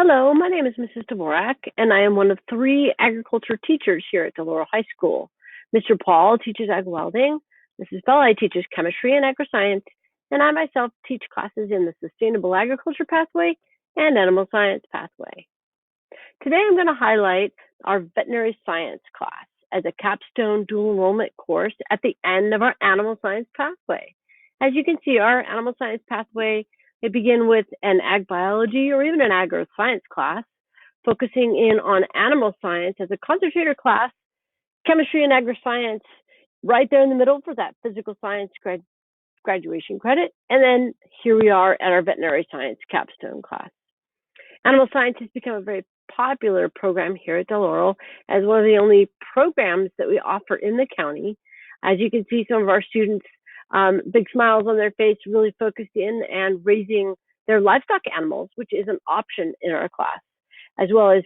Hello, my name is Mrs. Dvorak, and I am one of three agriculture teachers here at Del Oro High School. Mr. Paul teaches ag welding, Mrs. Belli teaches chemistry and agri-science, and I myself teach classes in the sustainable agriculture pathway and animal science pathway. Today I'm going to highlight our veterinary science class as a capstone dual enrollment course at the end of our animal science pathway. As you can see, our animal science pathway, they begin with an ag biology or even an agro science class, focusing in on animal science as a concentrator class, chemistry and agri-science right there in the middle for that physical science graduation credit, and then here we are at our veterinary science capstone class. Animal science has become a very popular program here at Del Oro as one of the only programs that we offer in the county. As you can see, some of our students, big smiles on their face, really focused in and raising their livestock animals, which is an option in our class, as well as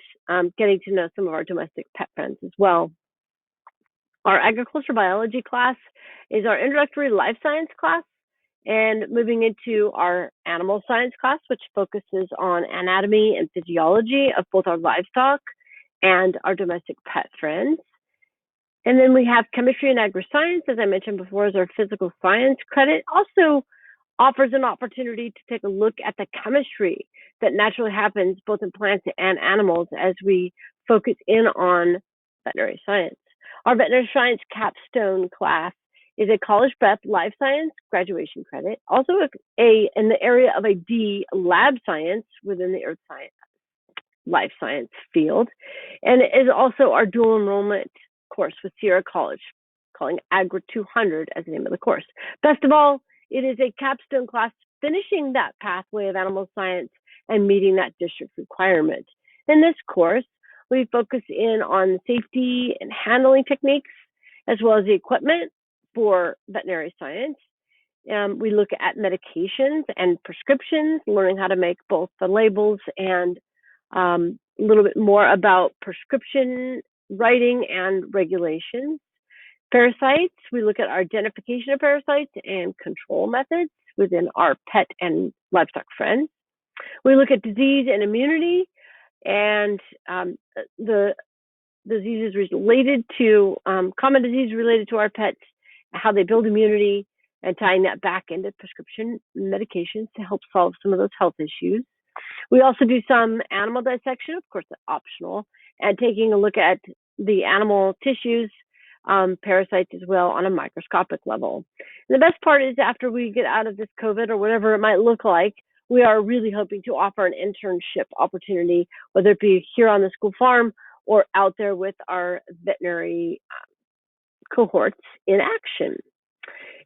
getting to know some of our domestic pet friends as well. Our agriculture biology class is our introductory life science class, and moving into our animal science class, which focuses on anatomy and physiology of both our livestock and our domestic pet friends. And then we have chemistry and agri-science, as I mentioned before, as our physical science credit. Also offers an opportunity to take a look at the chemistry that naturally happens both in plants and animals as we focus in on veterinary science. Our veterinary science capstone class is a college prep life science graduation credit, also in the area of a D lab science within the earth science life science field, and it is also our dual enrollment course with Sierra College, calling Agri 200 as the name of the course. Best of all, it is a capstone class finishing that pathway of animal science and meeting that district requirement. In this course, we focus in on safety and handling techniques, as well as the equipment for veterinary science. We look at medications and prescriptions, learning how to make both the labels and a little bit more about prescription writing and regulations. Parasites, we look at our identification of parasites and control methods within our pet and livestock friends. We look at disease and immunity and the diseases related to common disease related to our pets, how they build immunity, and tying that back into prescription medications to help solve some of those health issues. We also do some animal dissection, of course, optional, and taking a look at the animal tissues, parasites as well on a microscopic level. And the best part is after we get out of this COVID or whatever it might look like, we are really hoping to offer an internship opportunity, whether it be here on the school farm or out there with our veterinary cohorts in action.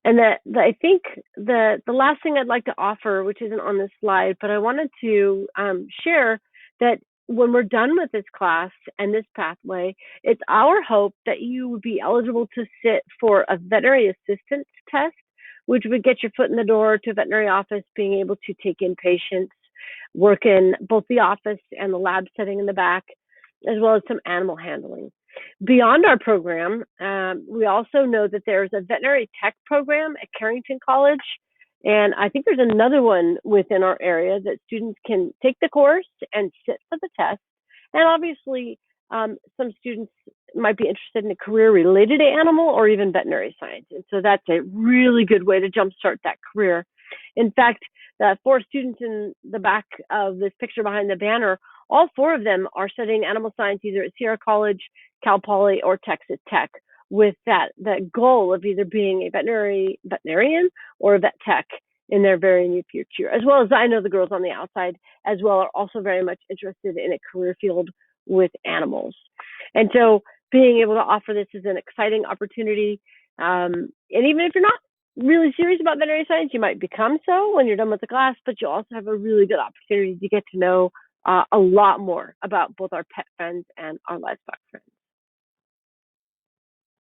And I think the last thing I'd like to offer, which isn't on this slide, but I wanted to share that when we're done with this class and this pathway, it's our hope that you would be eligible to sit for a veterinary assistance test, which would get your foot in the door to a veterinary office, being able to take in patients, work in both the office and the lab setting in the back, as well as some animal handling. Beyond our program, we also know that there's a veterinary tech program at Carrington College, and I think there's another one within our area that students can take the course and sit for the test. And obviously, some students might be interested in a career related to animal or even veterinary science. And so that's a really good way to jumpstart that career. In fact, the 4 students in the back of this picture behind the banner, all 4 of them are studying animal science either at Sierra College, Cal Poly, or Texas Tech, with that goal of either being a veterinarian or a vet tech in their very near future. As well as I know the girls on the outside as well are also very much interested in a career field with animals. And so being able to offer this is an exciting opportunity. And even if you're not really serious about veterinary science, you might become so when you're done with the class, but you also have a really good opportunity to get to know a lot more about both our pet friends and our livestock friends.